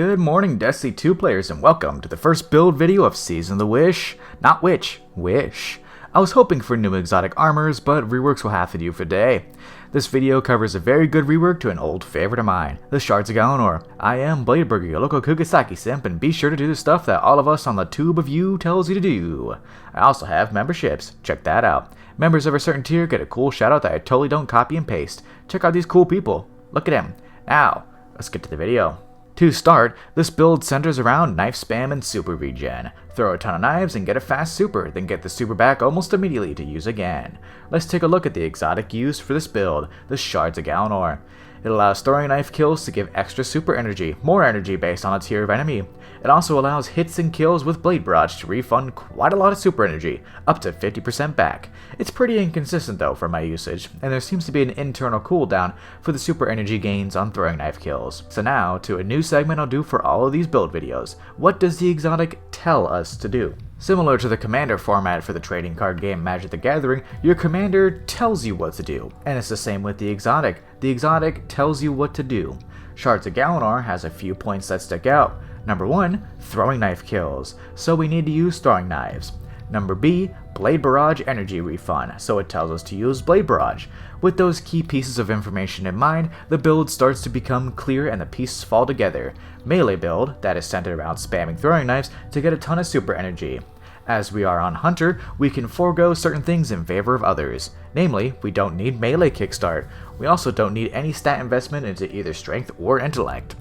Good morning, Destiny 2 players, and welcome to the first build video of Season of the Wish. Not Witch, Wish. I was hoping for new exotic armors, but reworks will have to do for today. This video covers a very good rework to an old favorite of mine, the Shards of Galanor. I am Bladeburger, your local Kugasaki simp, and be sure to do the stuff that all of us on the tube of you tells you to do. I also have memberships, check that out. Members of a certain tier get a cool shoutout that I totally don't copy and paste. Check out these cool people, look at them. Now, let's get to the video. To start, this build centers around knife spam and super regen. Throw a ton of knives and get a fast super, then get the super back almost immediately to use again. Let's take a look at the exotic used for this build, the Shards of Galanor. It allows throwing knife kills to give extra super energy, more energy based on a tier of enemy. It also allows hits and kills with blade barrage to refund quite a lot of super energy, up to 50% back. It's pretty inconsistent though for my usage, and there seems to be an internal cooldown for the super energy gains on throwing knife kills. So now, to a new segment I'll do for all of these build videos. What does the exotic tell us to do? Similar to the commander format for the trading card game Magic the Gathering, your commander tells you what to do, and it's the same with the exotic. The exotic tells you what to do. Shards of Galanor has a few points that stick out. Number 1, throwing knife kills, so we need to use throwing knives. Number B, blade barrage energy refund, so it tells us to use blade barrage. With those key pieces of information in mind, the build starts to become clear and the pieces fall together. Melee build, that is centered around spamming throwing knives to get a ton of super energy. As we are on Hunter, we can forego certain things in favor of others. Namely, we don't need melee kickstart. We also don't need any stat investment into either strength or intellect.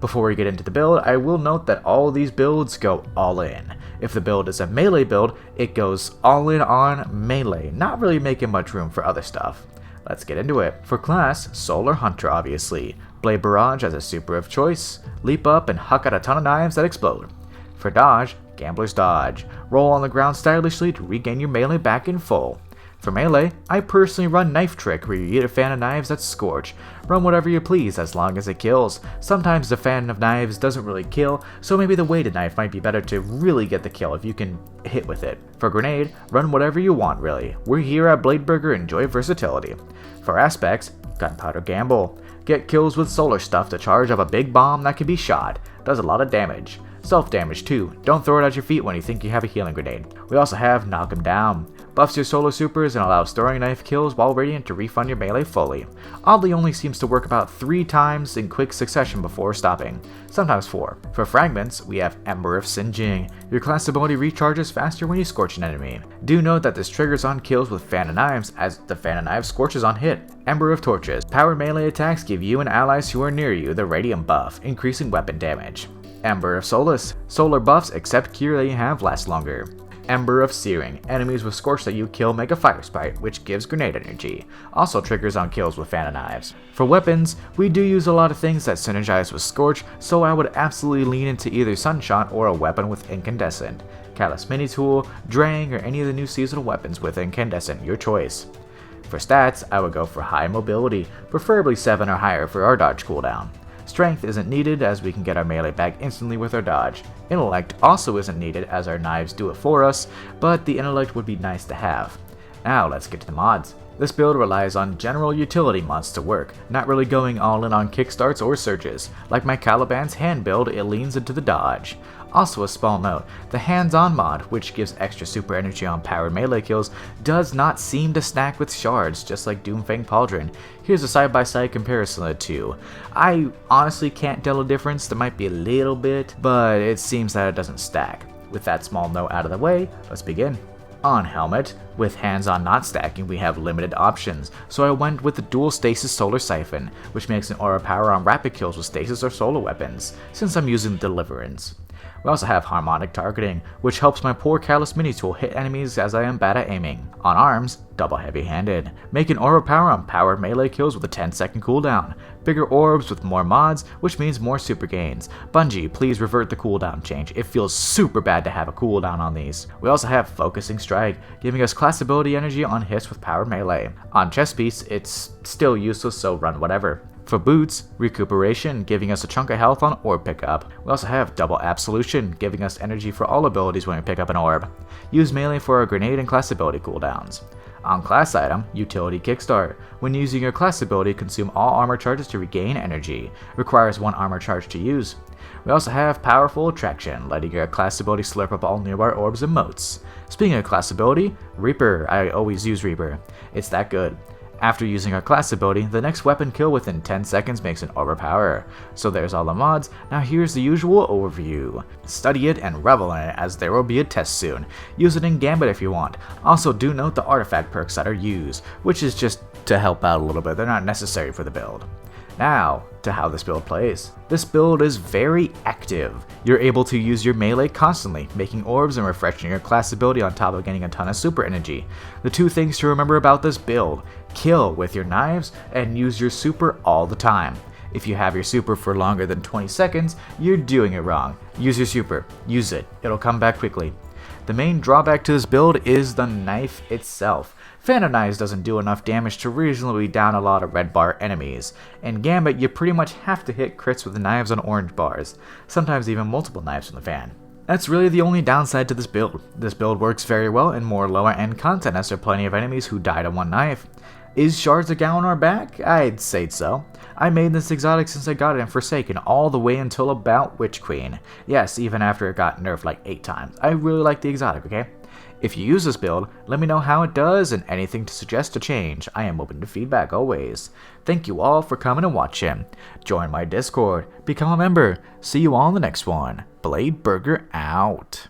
Before we get into the build, I will note that all of these builds go all in. If the build is a melee build, it goes all in on melee, not really making much room for other stuff. Let's get into it. For class, Solar Hunter obviously. Blade Barrage as a super of choice. Leap up and huck out a ton of knives that explode. For dodge, Gambler's Dodge. Roll on the ground stylishly to regain your melee back in full. For melee, I personally run Knife Trick, where you eat a fan of knives that scorch. Run whatever you please as long as it kills. Sometimes the fan of knives doesn't really kill, so maybe the weighted knife might be better to really get the kill if you can hit with it. For grenade, run whatever you want really. We're here at Bladeburger, enjoy versatility. For aspects, Gunpowder Gamble. Get kills with solar stuff to charge up a big bomb that can be shot. Does a lot of damage. Self-damage too, don't throw it at your feet when you think you have a healing grenade. We also have Knock 'em Down. Buffs your solar supers and allows throwing knife kills while radiant to refund your melee fully. Oddly only seems to work about 3 times in quick succession before stopping, sometimes 4. For fragments, we have Ember of Singeing. Your class ability recharges faster when you scorch an enemy. Do note that this triggers on kills with fan of knives, as the fan of knives scorches on hit. Ember of Torches. Powered melee attacks give you and allies who are near you the radiant buff, increasing weapon damage. Ember of Solace. Solar buffs except gear that you have last longer. Ember of Searing. Enemies with Scorch that you kill make a fire sprite, which gives grenade energy. Also triggers on kills with fan of knives. For weapons, we do use a lot of things that synergize with Scorch, so I would absolutely lean into either Sunshot or a weapon with Incandescent. Callous Mini Tool, Drang, or any of the new seasonal weapons with Incandescent, your choice. For stats, I would go for high mobility, preferably 7 or higher for our dodge cooldown. Strength isn't needed as we can get our melee back instantly with our dodge. Intellect also isn't needed as our knives do it for us, but the intellect would be nice to have. Now let's get to the mods. This build relies on general utility mods to work, not really going all in on kickstarts or surges. Like my Caliban's hand build, it leans into the dodge. Also a small note, the hands-on mod, which gives extra super energy on powered melee kills, does not seem to stack with shards, just like Doomfang Pauldron. Here's a side-by-side comparison of the two. I honestly can't tell a difference, there might be a little bit, but it seems that it doesn't stack. With that small note out of the way, let's begin. On Helmet, with hands-on not stacking, we have limited options, so I went with the dual stasis solar siphon, which makes an aura power on rapid kills with stasis or solar weapons, since I'm using Deliverance. We also have harmonic targeting, which helps my poor Callous Mini Tool hit enemies as I am bad at aiming. On arms, double heavy-handed. Make an aura power on powered melee kills with a 10-second cooldown. Bigger orbs with more mods, which means more super gains. Bungie, please revert the cooldown change. It feels super bad to have a cooldown on these. We also have Focusing Strike, giving us class ability energy on hits with powered melee. On chest piece, it's still useless, so run whatever. For For boots, recuperation, giving us a chunk of health on orb pickup. We also have double absolution, giving us energy for all abilities when we pick up an orb. Use melee for our grenade and class ability cooldowns. On class item, utility kickstart. When using your class ability, consume all armor charges to regain energy. Requires 1 armor charge to use. We also have powerful attraction, letting your class ability slurp up all nearby orbs and motes. Speaking of class ability, Reaper. I always use Reaper. It's that good. After using our class ability, the next weapon kill within 10 seconds makes an overpower. So there's all the mods, now here's the usual overview. Study it and revel in it, as there will be a test soon. Use it in Gambit if you want. Also do note the artifact perks that are used, which is just to help out a little bit, they're not necessary for the build. Now, to how this build plays. This build is very active. You're able to use your melee constantly, making orbs and refreshing your class ability on top of getting a ton of super energy. The 2 things to remember about this build: kill with your knives and use your super all the time. If you have your super for longer than 20 seconds, you're doing it wrong. Use your super. Use it. It'll come back quickly. The main drawback to this build is the knife itself. Phantom Knives doesn't do enough damage to reasonably down a lot of red bar enemies. In Gambit, you pretty much have to hit crits with knives on orange bars, sometimes even multiple knives from the fan. That's really the only downside to this build. This build works very well in more lower end content, as there are plenty of enemies who die to 1 knife. Is Shards of Galanor back? I'd say so. I made this exotic since I got it in Forsaken all the way until about Witch Queen. Yes, even after it got nerfed like 8 times. I really like the exotic, okay? If you use this build, let me know how it does and anything to suggest to change. I am open to feedback always. Thank you all for coming and watching. Join my Discord, become a member. See you all in the next one. Blade Burger out.